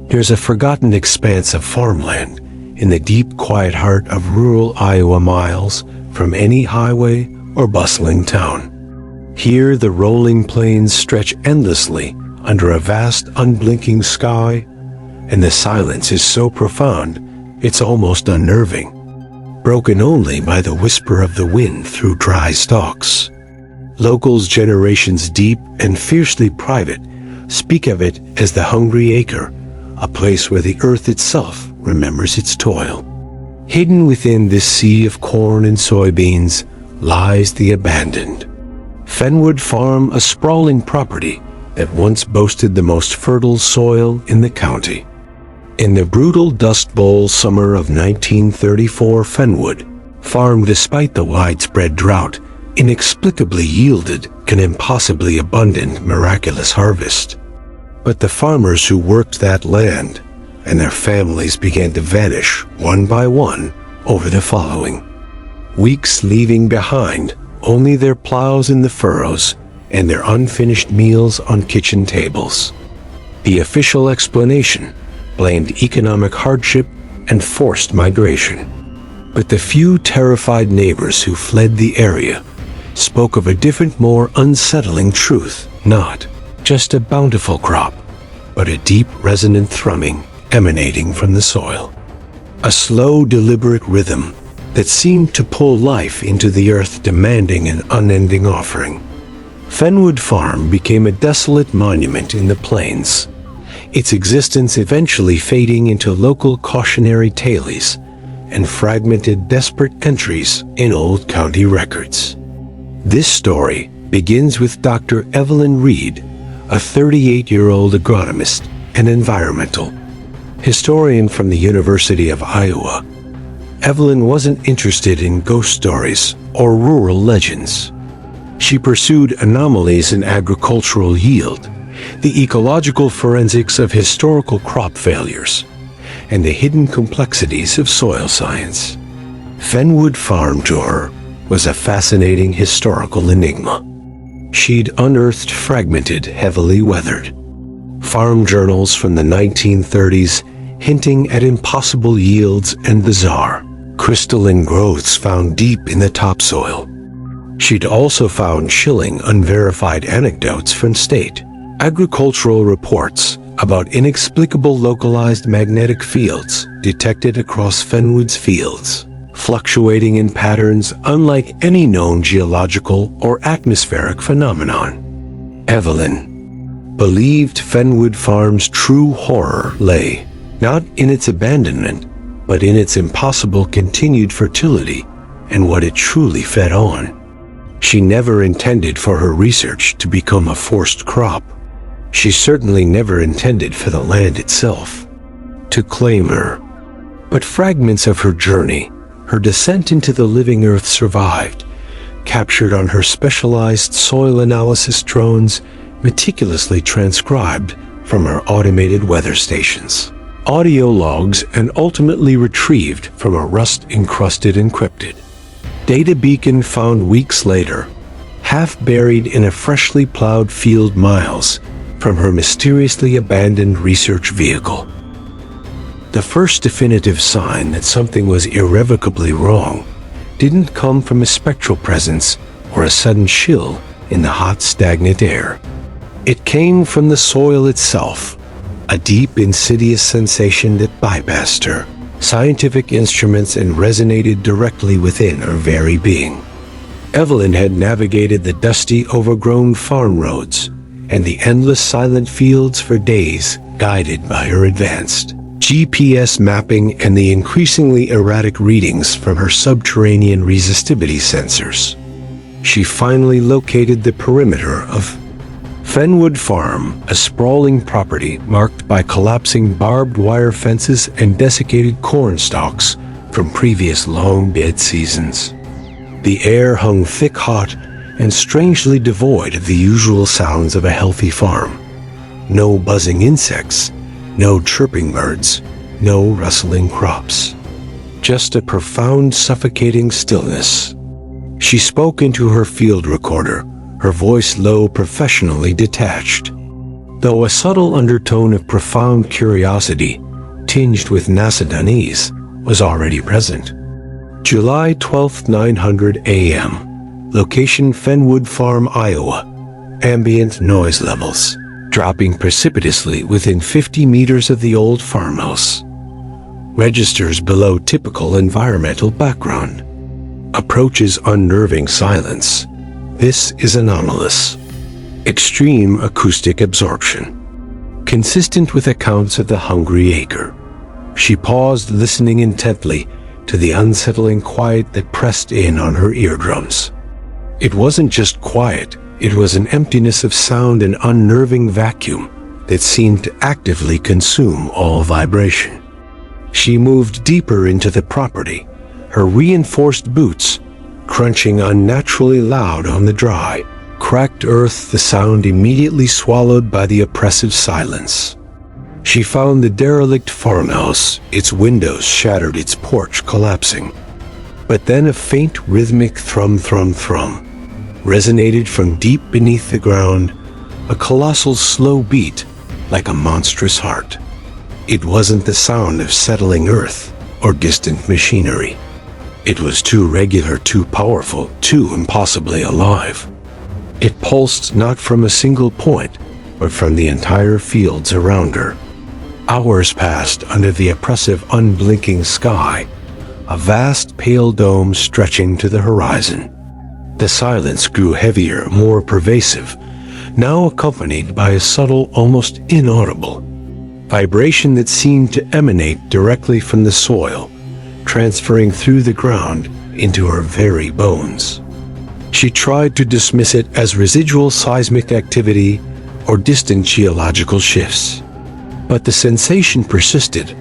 There's a forgotten expanse of farmland in the deep, quiet heart of rural Iowa, miles from any highway or bustling town. Here, the rolling plains stretch endlessly under a vast, unblinking sky, and the silence is so profound, it's almost unnerving, broken only by the whisper of the wind through dry stalks. Locals generations deep and fiercely private speak of it as the hungry acre, a place where the earth itself remembers its toil. Hidden within this sea of corn and soybeans lies the abandoned Fenwood Farm, a sprawling property that once boasted the most fertile soil in the county. In the brutal Dust Bowl summer of 1934, Fenwood Farm, despite the widespread drought, inexplicably yielded an impossibly abundant, miraculous harvest. But the farmers who worked that land and their families began to vanish one by one over the following weeks, leaving behind only their plows in the furrows and their unfinished meals on kitchen tables. The official explanation blamed economic hardship and forced migration. But the few terrified neighbors who fled the area spoke of a different, more unsettling truth, not just a bountiful crop, but a deep, resonant thrumming emanating from the soil. A slow, deliberate rhythm that seemed to pull life into the earth, demanding an unending offering. Fenwood Farm became a desolate monument in the plains, its existence eventually fading into local cautionary tales and fragmented, desperate entries in old county records. This story begins with Dr. Evelyn Reed, a 38-year-old agronomist and environmental historian from the University of Iowa. Evelyn wasn't interested in ghost stories or rural legends. She pursued anomalies in agricultural yield, the ecological forensics of historical crop failures, and the hidden complexities of soil science. Fenwood Farm to her was a fascinating historical enigma. She'd unearthed fragmented, heavily weathered farm journals from the 1930s hinting at impossible yields and bizarre, crystalline growths found deep in the topsoil. She'd also found chilling, unverified anecdotes from state agricultural reports about inexplicable localized magnetic fields detected across Fenwood's fields, fluctuating in patterns unlike any known geological or atmospheric phenomenon. Evelyn believed Fenwood Farm's true horror lay not in its abandonment, but in its impossible continued fertility and what it truly fed on. She never intended for her research to become a forced crop. She certainly never intended for the land itself to claim her. But fragments of her journey, her descent into the living earth, survived, captured on her specialized soil analysis drones, meticulously transcribed from her automated weather stations, audio logs, and ultimately retrieved from a rust-encrusted encrypted data beacon found weeks later, half buried in a freshly plowed field miles from her mysteriously abandoned research vehicle. The first definitive sign that something was irrevocably wrong didn't come from a spectral presence or a sudden chill in the hot, stagnant air. It came from the soil itself, a deep, insidious sensation that bypassed her scientific instruments and resonated directly within her very being. Evelyn had navigated the dusty, overgrown farm roads and the endless silent fields for days, guided by her advanced GPS mapping and the increasingly erratic readings from her subterranean resistivity sensors. She finally located the perimeter of Fenwood Farm, a sprawling property marked by collapsing barbed wire fences and desiccated corn stalks from previous long dead seasons. The air hung thick, hot, and strangely devoid of the usual sounds of a healthy farm. No buzzing insects, no chirping birds, no rustling crops. Just a profound, suffocating stillness. She spoke into her field recorder, her voice low, professionally detached. though a subtle undertone of profound curiosity, tinged with nascent unease, was already present. July 12, 900 a.m. Location Fenwood Farm, Iowa. Ambient noise levels dropping precipitously within 50 meters of the old farmhouse. Registers below typical environmental background. Approaches unnerving silence. This is anomalous. Extreme acoustic absorption. Consistent with accounts of the hungry acre. She paused, listening intently to the unsettling quiet that pressed in on her eardrums. It wasn't just quiet, it was an emptiness of sound and unnerving vacuum that seemed to actively consume all vibration. She moved deeper into the property, her reinforced boots crunching unnaturally loud on the dry, cracked earth, the sound immediately swallowed by the oppressive silence. She found the derelict farmhouse, its windows shattered, its porch collapsing. But then a faint rhythmic thrum resonated from deep beneath the ground, a colossal slow beat like a monstrous heart. It wasn't the sound of settling earth or distant machinery. It was too regular, too powerful, too impossibly alive. It pulsed not from a single point, but from the entire fields around her. Hours passed under the oppressive, unblinking sky, a vast pale dome stretching to the horizon. The silence grew heavier, more pervasive, now accompanied by a subtle, almost inaudible vibration that seemed to emanate directly from the soil, transferring through the ground into her very bones. She tried to dismiss it as residual seismic activity or distant geological shifts. But the sensation persisted,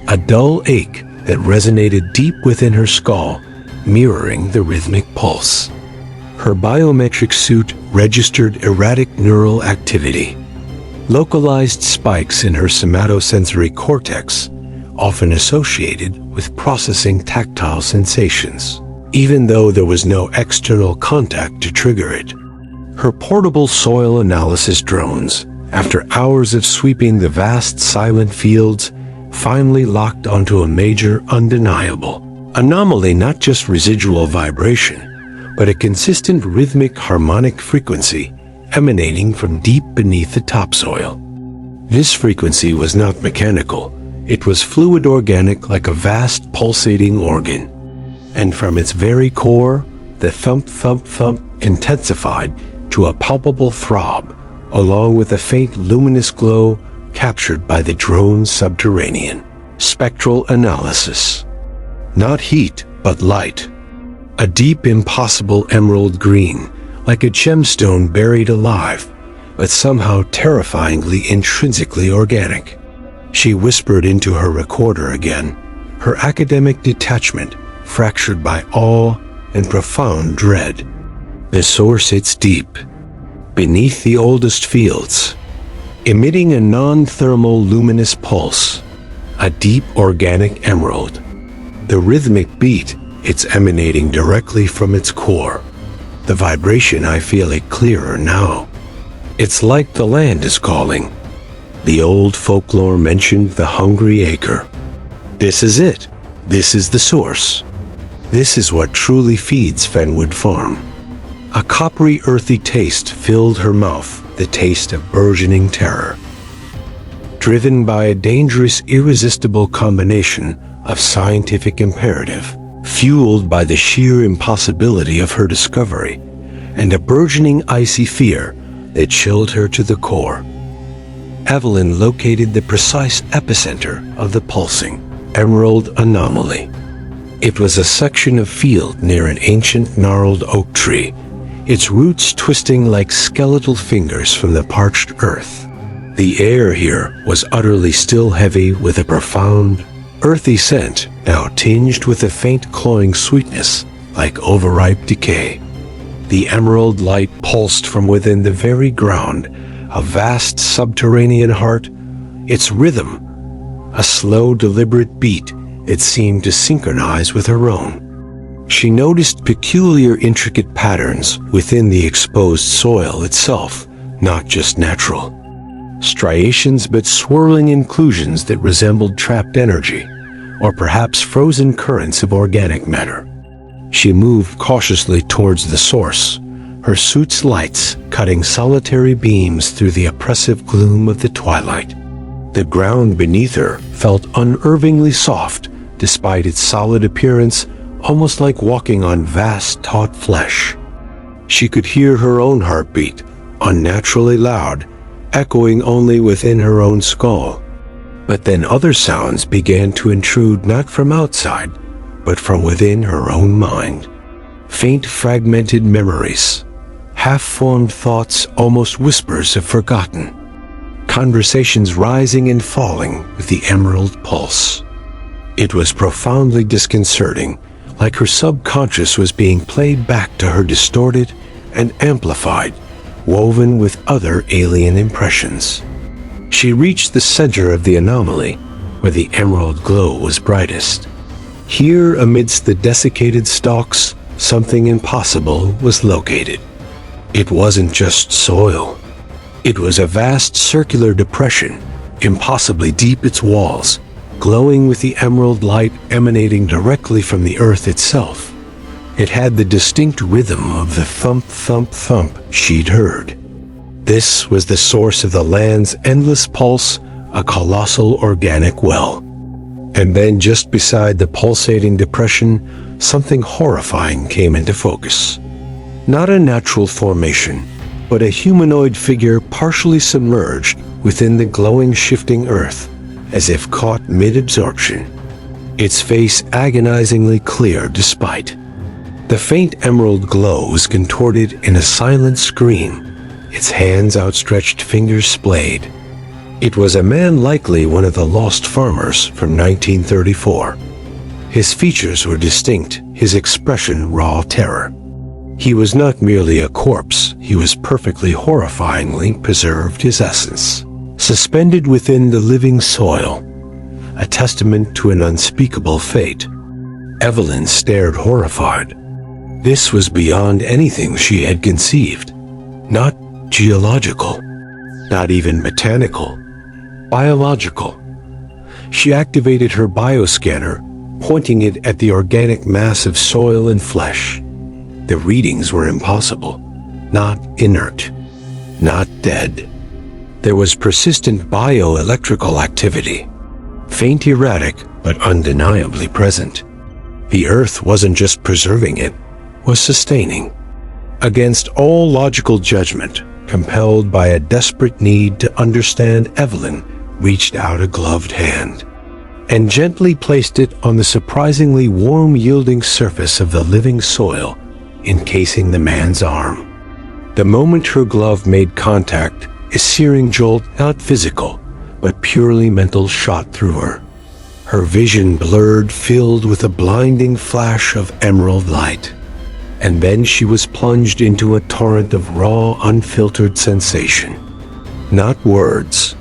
a dull ache that resonated deep within her skull, mirroring the rhythmic pulse. Her biometric suit registered erratic neural activity. Localized spikes in her somatosensory cortex, often associated with processing tactile sensations, even though there was no external contact to trigger it. Her portable soil analysis drones, after hours of sweeping the vast silent fields, finally locked onto a major, undeniable anomaly, not just residual vibration, but a consistent rhythmic harmonic frequency emanating from deep beneath the topsoil. This frequency was not mechanical. It was fluid organic, like a vast pulsating organ. And from its very core, the thump intensified to a palpable throb, along with a faint luminous glow captured by the drone's subterranean spectral analysis. Not heat, but light. A deep, impossible emerald green, like a gemstone buried alive, but somehow terrifyingly intrinsically organic. She whispered into her recorder again, her academic detachment fractured by awe and profound dread. The source sits deep, beneath the oldest fields, emitting a non-thermal luminous pulse, a deep organic emerald. The rhythmic beat, it's emanating directly from its core. The vibration, I feel it clearer now. It's like the land is calling. The old folklore mentioned the hungry acre. This is it. This is the source. This is what truly feeds Fenwood Farm. A coppery, earthy taste filled her mouth, the taste of burgeoning terror. Driven by a dangerous, irresistible combination of scientific imperative, fueled by the sheer impossibility of her discovery, and a burgeoning icy fear that chilled her to the core. Evelyn located the precise epicenter of the pulsing emerald anomaly. It was a section of field near an ancient gnarled oak tree, its roots twisting like skeletal fingers from the parched earth. The air here was utterly still, heavy with a profound, earthy scent, now tinged with a faint cloying sweetness like overripe decay. The emerald light pulsed from within the very ground, a vast subterranean heart, its rhythm, a slow, deliberate beat it seemed to synchronize with her own. She noticed peculiar, intricate patterns within the exposed soil itself, not just natural. striations but swirling inclusions that resembled trapped energy, or perhaps frozen currents of organic matter. She moved cautiously towards the source, her suit's lights cutting solitary beams through the oppressive gloom of the twilight. The ground beneath her felt unnervingly soft, despite its solid appearance, almost like walking on vast, taut flesh. She could hear her own heartbeat, unnaturally loud, echoing only within her own skull. But then other sounds began to intrude not from outside, but from within her own mind. Faint, fragmented memories, half-formed thoughts, almost whispers of forgotten. Conversations rising and falling with the emerald pulse. It was profoundly disconcerting, like her subconscious was being played back to her, distorted and amplified, woven with other alien impressions. She reached the center of the anomaly, where the emerald glow was brightest. Here, amidst the desiccated stalks, something impossible was located. It wasn't just soil. It was a vast circular depression, impossibly deep its walls, glowing with the emerald light emanating directly from the earth itself. It had the distinct rhythm of the thump, thump, thump she'd heard. This was the source of the land's endless pulse, a colossal organic well. And then just beside the pulsating depression, something horrifying came into focus. Not a natural formation, but a humanoid figure partially submerged within the glowing, shifting earth, as if caught mid-absorption. Its face agonizingly clear despite. The faint emerald glow was contorted in a silent scream, its hands outstretched, fingers splayed. It was a man, likely one of the lost farmers from 1934. His features were distinct, his expression raw terror. He was not merely a corpse, he was perfectly horrifyingly preserved his essence, suspended within the living soil, a testament to an unspeakable fate. Evelyn stared horrified. This was beyond anything she had conceived. Not geological, not even botanical, biological. She activated her bioscanner, pointing it at the organic mass of soil and flesh. The readings were impossible, not inert, not dead. There was persistent bioelectrical activity, faint, erratic, but undeniably present. The earth wasn't just preserving it, was sustaining. Against all logical judgment, compelled by a desperate need to understand, Evelyn reached out a gloved hand and gently placed it on the surprisingly warm, yielding surface of the living soil, encasing the man's arm. The moment her glove made contact, a searing jolt, not physical, but purely mental, shot through her. Her vision blurred, filled with a blinding flash of emerald light. And then she was plunged into a torrent of raw, unfiltered sensation. Not words,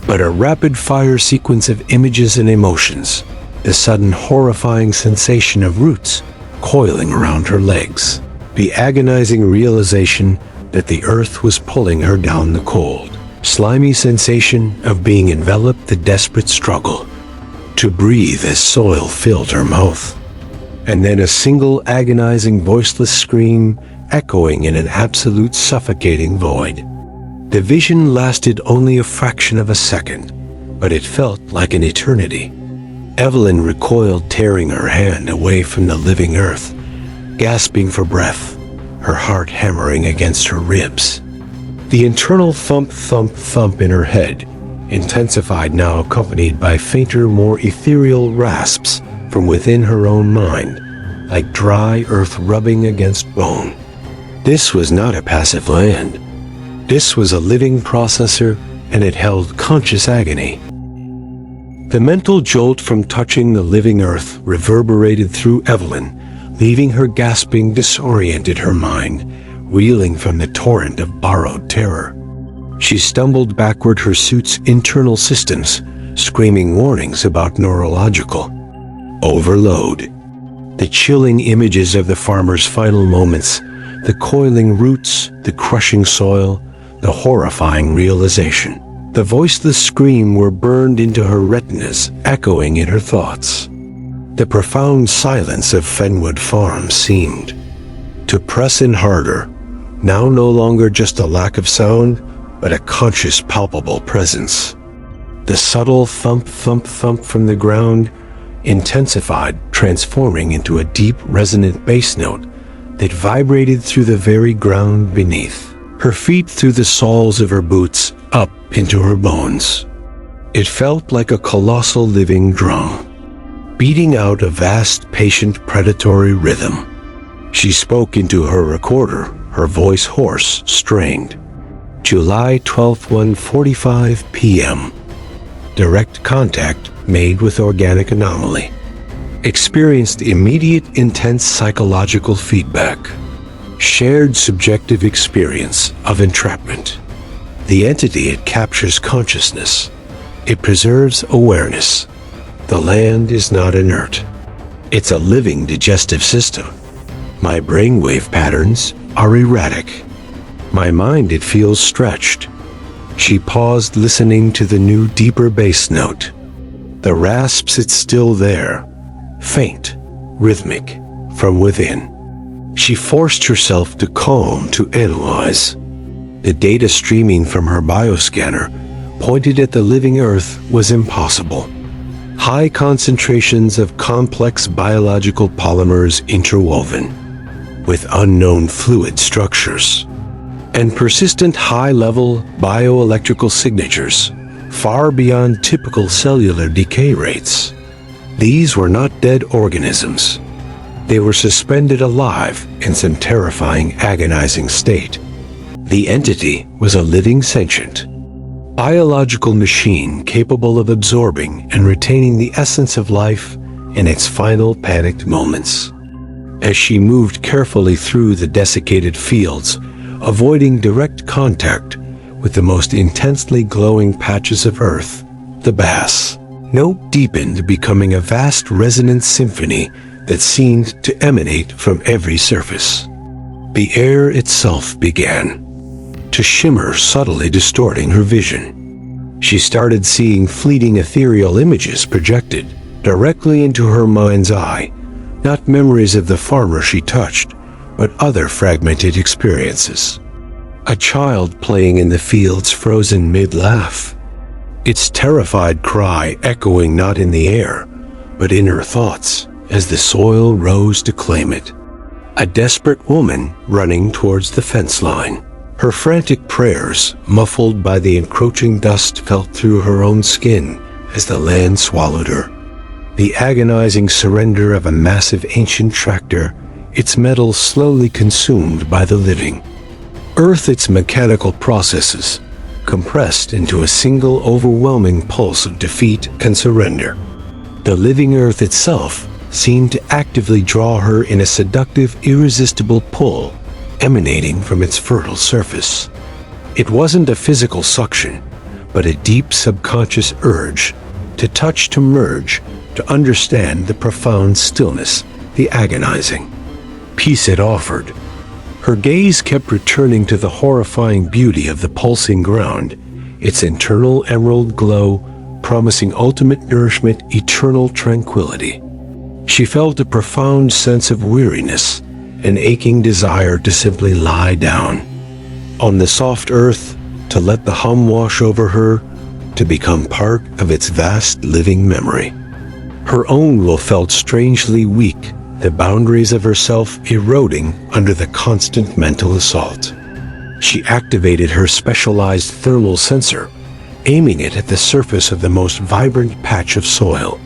but a rapid-fire sequence of images and emotions. The sudden horrifying sensation of roots coiling around her legs. The agonizing realization that the earth was pulling her down, the cold, slimy sensation of being enveloped, the desperate struggle to breathe as soil filled her mouth. And then a single agonizing, voiceless scream echoing in an absolute suffocating void. The vision lasted only a fraction of a second, but it felt like an eternity. Evelyn recoiled, tearing her hand away from the living earth, gasping for breath, her heart hammering against her ribs. The internal thump, thump, thump in her head intensified, now accompanied by fainter, more ethereal rasps from within her own mind, like dry earth rubbing against bone. This was not a passive land. This was a living processor, and it held conscious agony. The mental jolt from touching the living earth reverberated through Evelyn, leaving her gasping, disoriented, her mind reeling from the torrent of borrowed terror. She stumbled backward, her suit's internal systems screaming warnings about neurological overload. The chilling images of the farmer's final moments, the coiling roots, the crushing soil, the horrifying realization The voiceless scream were burned into her retinas, echoing in her thoughts. The profound silence of Fenwood Farm seemed to press in harder, now no longer just a lack of sound, but a conscious, palpable presence. The subtle thump, thump, thump from the ground intensified, transforming into a deep, resonant bass note that vibrated through the very ground beneath. Her feet through the soles of her boots, up into her bones. It felt like a colossal living drum, beating out a vast, patient, predatory rhythm. She spoke into her recorder, her voice hoarse, strained. July 12th, 1:45 p.m. Direct contact made with organic anomaly. Experienced immediate, intense psychological feedback. Shared subjective experience of entrapment. The entity, it captures consciousness. It preserves awareness. The land is not inert. It's a living digestive system. My brainwave patterns are erratic. My mind, it feels stretched. She paused, listening to the new, deeper bass note. The rasps, it's still there. Faint, rhythmic, from within. She forced herself to calm, to analyze. The data streaming from her bioscanner pointed at the living Earth was impossible. High concentrations of complex biological polymers interwoven with unknown fluid structures, and persistent high-level bioelectrical signatures far beyond typical cellular decay rates. These were not dead organisms. They were suspended alive in some terrifying, agonizing state. The entity was a living, sentient, biological machine capable of absorbing and retaining the essence of life in its final panicked moments. As she moved carefully through the desiccated fields, avoiding direct contact with the most intensely glowing patches of earth, the bass note deepened, becoming a vast resonant symphony that seemed to emanate from every surface. The air itself began to shimmer, subtly distorting her vision. She started seeing fleeting ethereal images projected directly into her mind's eye, not memories of the farmer she touched, but other fragmented experiences. A child playing in the fields, frozen mid-laugh, its terrified cry echoing not in the air, but in her thoughts as the soil rose to claim it. A desperate woman running towards the fence line. Her frantic prayers, muffled by the encroaching dust, felt through her own skin as the land swallowed her. The agonizing surrender of a massive ancient tractor, its metal slowly consumed by the living earth, its mechanical processes compressed into a single overwhelming pulse of defeat and surrender. The living earth itself seemed to actively draw her in a seductive, irresistible pull emanating from its fertile surface. It wasn't a physical suction, but a deep subconscious urge to touch, to merge, to understand the profound stillness, the agonizing peace it offered. Her gaze kept returning to the horrifying beauty of the pulsing ground, its internal emerald glow promising ultimate nourishment, eternal tranquility. She felt a profound sense of weariness, an aching desire to simply lie down on the soft earth, to let the hum wash over her, to become part of its vast living memory. Her own will felt strangely weak, the boundaries of herself eroding under the constant mental assault. She activated her specialized thermal sensor, aiming it at the surface of the most vibrant patch of soil.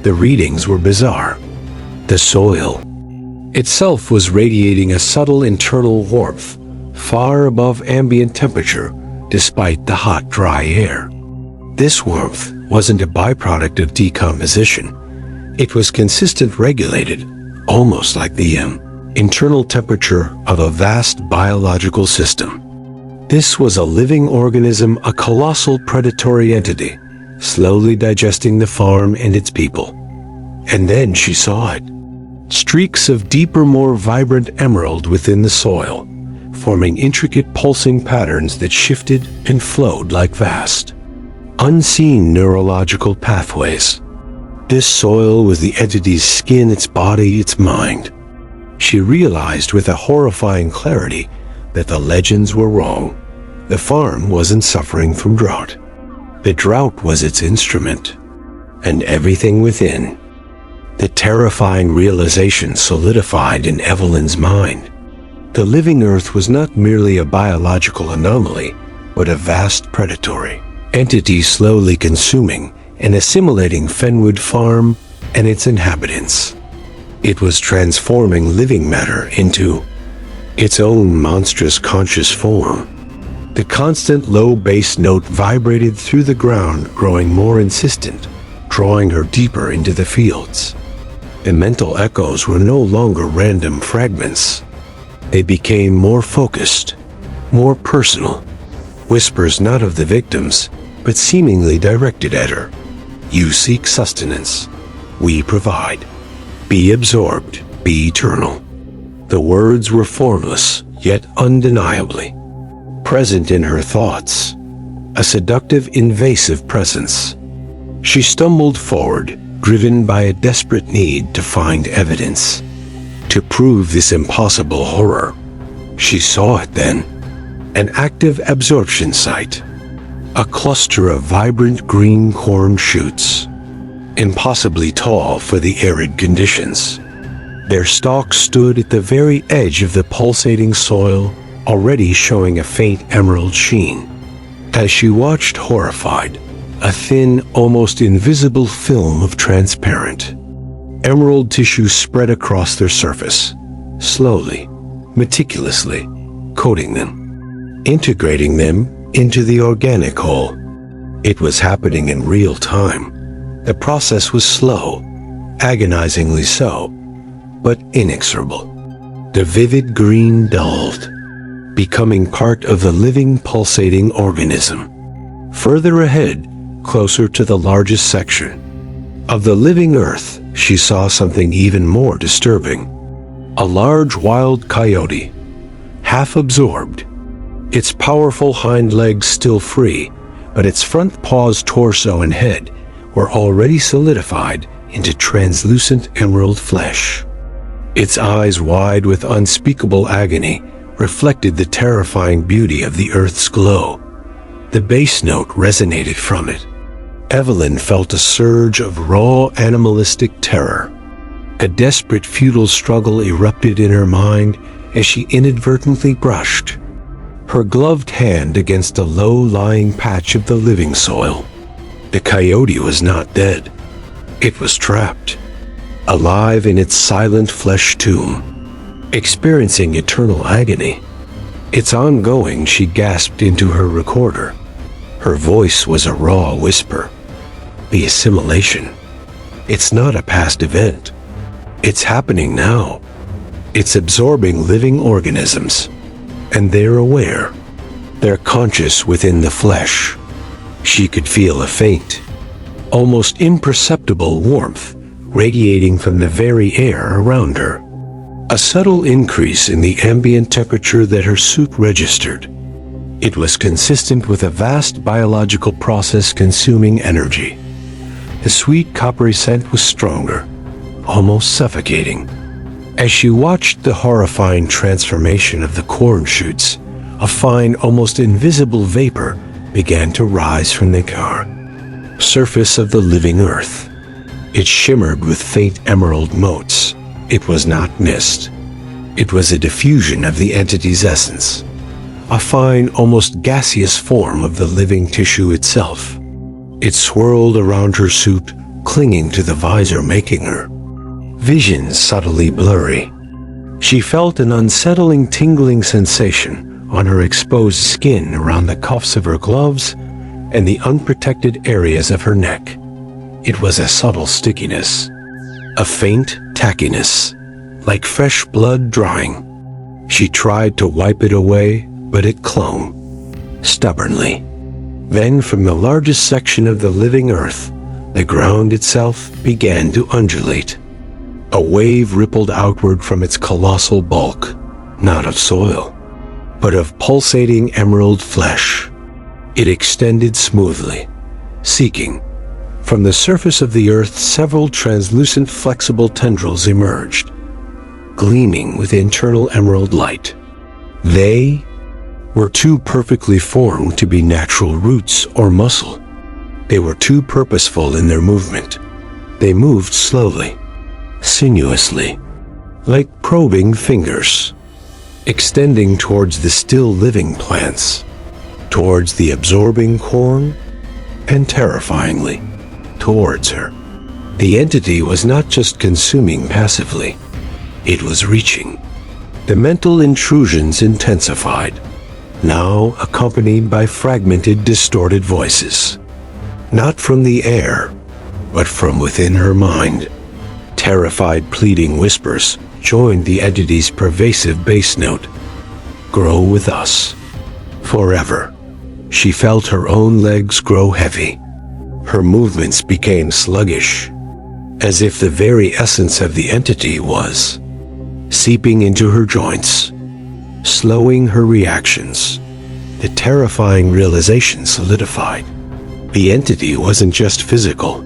The readings were bizarre. The soil itself was radiating a subtle internal warmth, far above ambient temperature, despite the hot, dry air. This warmth wasn't a byproduct of decomposition. It was consistent, regulated, almost like the internal temperature of a vast biological system. This was a living organism, a colossal predatory entity, slowly digesting the farm and its people. And then she saw it. Streaks of deeper, more vibrant emerald within the soil, forming intricate pulsing patterns that shifted and flowed like vast unseen neurological pathways. This soil was the entity's skin, its body, its mind. She realized with a horrifying clarity that the legends were wrong. The farm wasn't suffering from drought. The drought was its instrument, and everything within. The terrifying realization solidified in Evelyn's mind. The living earth was not merely a biological anomaly, but a vast predatory entity slowly consuming and assimilating Fenwood Farm and its inhabitants. It was transforming living matter into its own monstrous conscious form. The constant low bass note vibrated through the ground, growing more insistent, drawing her deeper into the fields. The mental echoes were no longer random fragments. They became more focused, more personal. Whispers not of the victims, but seemingly directed at her. You seek sustenance. We provide. Be absorbed. Be eternal. The words were formless, yet undeniably present in her thoughts. A seductive, invasive presence. She stumbled forward, driven by a desperate need to find evidence. To prove this impossible horror. She saw it then. An active absorption site. A cluster of vibrant green corn shoots. Impossibly tall for the arid conditions. Their stalks stood at the very edge of the pulsating soil, already showing a faint emerald sheen. As she watched horrified, a thin, almost invisible film of transparent emerald tissue spread across their surface, slowly, meticulously, coating them, integrating them into the organic whole. It was happening in real time. The process was slow, agonizingly so, but inexorable. The vivid green dulled, becoming part of the living, pulsating organism. Further ahead, closer to the largest section of the living earth, she saw something even more disturbing. A large wild coyote, half absorbed, its powerful hind legs still free, but its front paws, torso, and head were already solidified into translucent emerald flesh. Its eyes, wide with unspeakable agony, reflected the terrifying beauty of the earth's glow. The bass note resonated from it. Evelyn felt a surge of raw, animalistic terror. A desperate, futile struggle erupted in her mind as she inadvertently brushed her gloved hand against a low-lying patch of the living soil. The coyote was not dead. It was trapped, alive in its silent flesh tomb, experiencing eternal agony. Its ongoing, she gasped into her recorder. Her voice was a raw whisper. The assimilation. It's not a past event. It's happening now. It's absorbing living organisms. And they're aware. They're conscious within the flesh. She could feel a faint, almost imperceptible warmth radiating from the very air around her. A subtle increase in the ambient temperature that her suit registered. It was consistent with a vast biological process consuming energy. The sweet coppery scent was stronger, almost suffocating. As she watched the horrifying transformation of the corn shoots, a fine, almost invisible vapor began to rise from the surface of the living earth. It shimmered with faint emerald motes. It was not mist. It was a diffusion of the entity's essence, a fine, almost gaseous form of the living tissue itself. It swirled around her suit, clinging to the visor, making her vision subtly blurry. She felt an unsettling, tingling sensation on her exposed skin around the cuffs of her gloves and the unprotected areas of her neck. It was a subtle stickiness, a faint tackiness, like fresh blood drying. She tried to wipe it away, but it clung, stubbornly. Then, from the largest section of the living earth, the ground itself began to undulate. A wave rippled outward from its colossal bulk, not of soil, but of pulsating emerald flesh. It extended smoothly, seeking. From the surface of the earth, several translucent, flexible tendrils emerged, gleaming with internal emerald light. They were too perfectly formed to be natural roots or muscle. They were too purposeful in their movement. They moved slowly, sinuously, like probing fingers, extending towards the still living plants, towards the absorbing corn, and terrifyingly, towards her. The entity was not just consuming passively, it was reaching. The mental intrusions intensified, now accompanied by fragmented, distorted voices. Not from the air, but from within her mind. Terrified, pleading whispers joined the entity's pervasive bass note. Grow with us. Forever. She felt her own legs grow heavy. Her movements became sluggish, as if the very essence of the entity was seeping into her joints, slowing her reactions. The terrifying realization solidified. The entity wasn't just physical.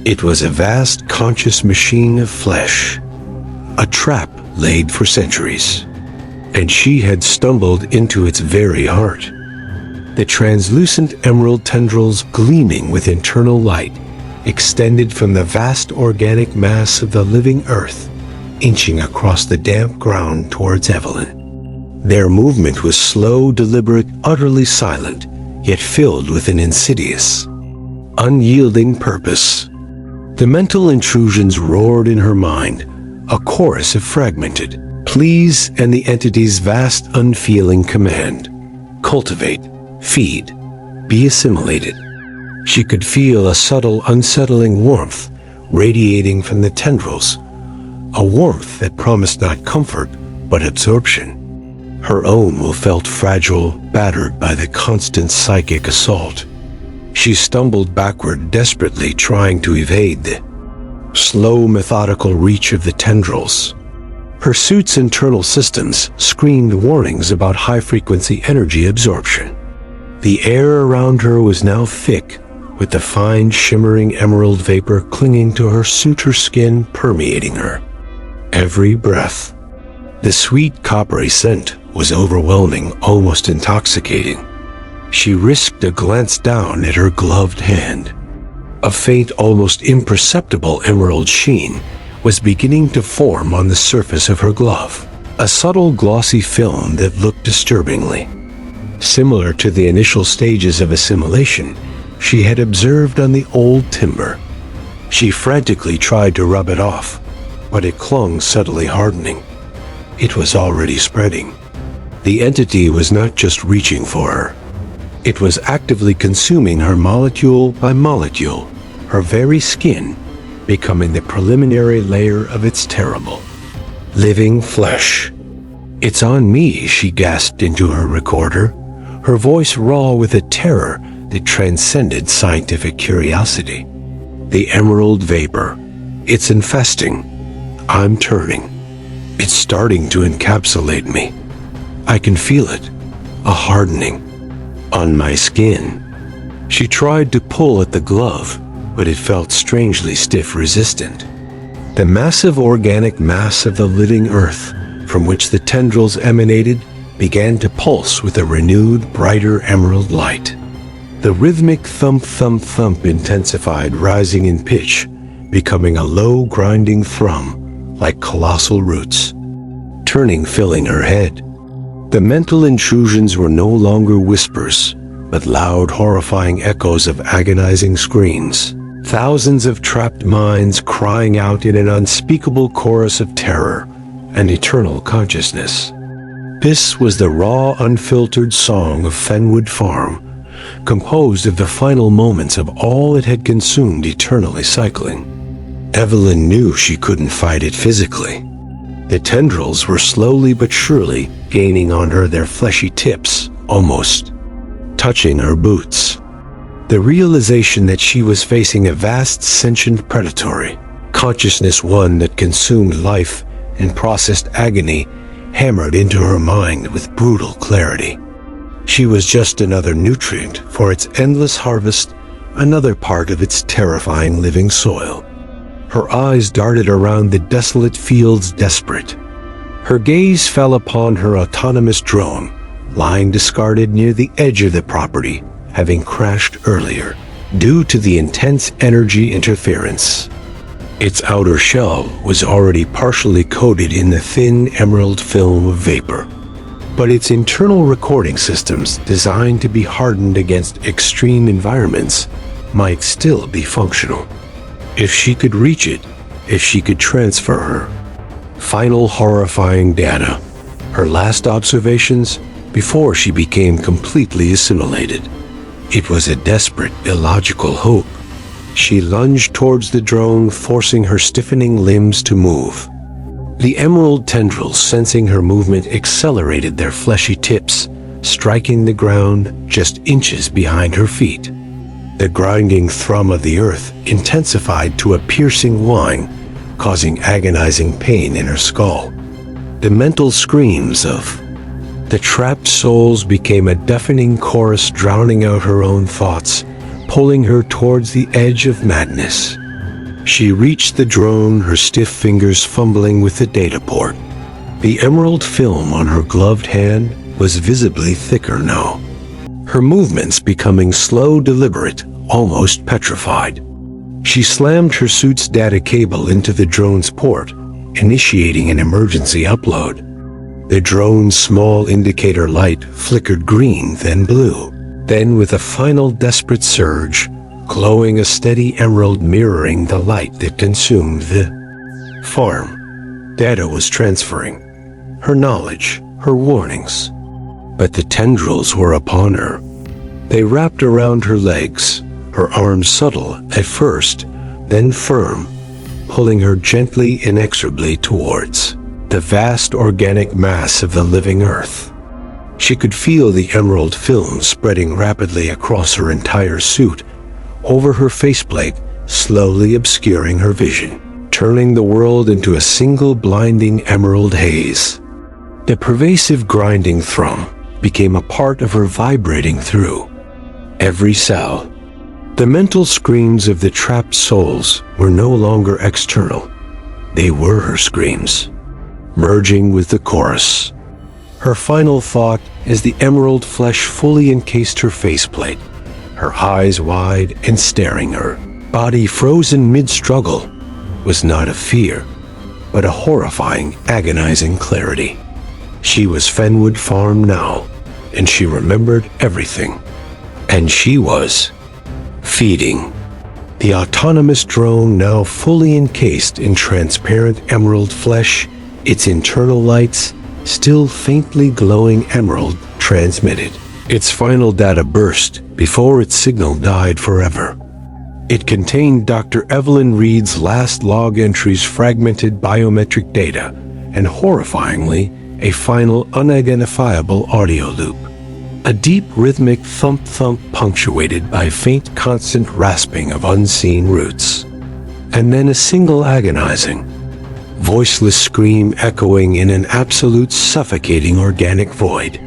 It was a vast conscious machine of flesh, a trap laid for centuries. And she had stumbled into its very heart. The translucent emerald tendrils, gleaming with internal light, extended from the vast organic mass of the living earth, inching across the damp ground towards Evelyn. Their movement was slow, deliberate, utterly silent, yet filled with an insidious, unyielding purpose. The mental intrusions roared in her mind, a chorus of fragmented pleas and the entity's vast, unfeeling command. Cultivate, feed, be assimilated. She could feel a subtle, unsettling warmth radiating from the tendrils, a warmth that promised not comfort, but absorption. Her own will felt fragile, battered by the constant psychic assault. She stumbled backward, desperately trying to evade the slow, methodical reach of the tendrils. Her suit's internal systems screamed warnings about high-frequency energy absorption. The air around her was now thick, with the fine, shimmering emerald vapor clinging to her suit, her skin permeating her. Every breath. The sweet, coppery scent was overwhelming, almost intoxicating. She risked a glance down at her gloved hand. A faint, almost imperceptible emerald sheen was beginning to form on the surface of her glove, a subtle glossy film that looked disturbingly similar to the initial stages of assimilation she had observed on the old timber. She frantically tried to rub it off, but it clung, subtly hardening. It was already spreading. The entity was not just reaching for her. It was actively consuming her molecule by molecule, her very skin becoming the preliminary layer of its terrible, living flesh. "It's on me," she gasped into her recorder, her voice raw with a terror that transcended scientific curiosity. "The emerald vapor. It's infesting. I'm turning. It's starting to encapsulate me. I can feel it, a hardening, on my skin." She tried to pull at the glove, but it felt strangely stiff, resistant. The massive organic mass of the living earth, from which the tendrils emanated, began to pulse with a renewed, brighter emerald light. The rhythmic thump-thump-thump intensified, rising in pitch, becoming a low, grinding thrum, like colossal roots, turning, filling her head. The mental intrusions were no longer whispers, but loud, horrifying echoes of agonizing screams. Thousands of trapped minds crying out in an unspeakable chorus of terror and eternal consciousness. This was the raw, unfiltered song of Fenwood Farm, composed of the final moments of all it had consumed, eternally cycling. Evelyn knew she couldn't fight it physically. The tendrils were slowly but surely gaining on her, their fleshy tips almost touching her boots. The realization that she was facing a vast, sentient predatory consciousness, one that consumed life and processed agony, hammered into her mind with brutal clarity. She was just another nutrient for its endless harvest another part of its terrifying living soil. Her eyes darted around the desolate fields, desperate. Her gaze fell upon her autonomous drone, lying discarded near the edge of the property, having crashed earlier, due to the intense energy interference. Its outer shell was already partially coated in the thin emerald film of vapor, but its internal recording systems, designed to be hardened against extreme environments, might still be functional. If she could reach it, if she could transfer her. Final horrifying data, her last observations before she became completely assimilated. It was a desperate, illogical hope. She lunged towards the drone, forcing her stiffening limbs to move. The emerald tendrils, sensing her movement, accelerated their fleshy tips, striking the ground just inches behind her feet. The grinding thrum of the earth intensified to a piercing whine, causing agonizing pain in her skull. The mental screams of the trapped souls became a deafening chorus, drowning out her own thoughts, pulling her towards the edge of madness. She reached the drone, her stiff fingers fumbling with the data port. The emerald film on her gloved hand was visibly thicker now, her movements becoming slow, deliberate, almost petrified. She slammed her suit's data cable into the drone's port, initiating an emergency upload. The drone's small indicator light flickered green, then blue, then with a final desperate surge, glowing a steady emerald mirroring the light that consumed the farm. Data was transferring, her knowledge, her warnings. But the tendrils were upon her. They wrapped around her legs, her arms subtle at first, then firm, pulling her gently, inexorably towards the vast organic mass of the living earth. She could feel the emerald film spreading rapidly across her entire suit, over her faceplate, slowly obscuring her vision, turning the world into a single blinding emerald haze. The pervasive grinding thrum became a part of her, vibrating through every cell. The mental screams of the trapped souls were no longer external. They were her screams, merging with the chorus. Her final thought, as the emerald flesh fully encased her faceplate, her eyes wide and staring, her body frozen mid-struggle, was not a fear, but a horrifying, agonizing clarity. She was Fenwood Farm now, and she remembered everything. And she was feeding. The autonomous drone, now fully encased in transparent emerald flesh, its internal lights, still faintly glowing emerald, transmitted. Its final data burst before its signal died forever. It contained Dr. Evelyn Reed's last log entries, fragmented biometric data, and horrifyingly, a final unidentifiable audio loop. A deep rhythmic thump-thump punctuated by faint constant rasping of unseen roots. And then a single agonizing, voiceless scream echoing in an absolute suffocating organic void.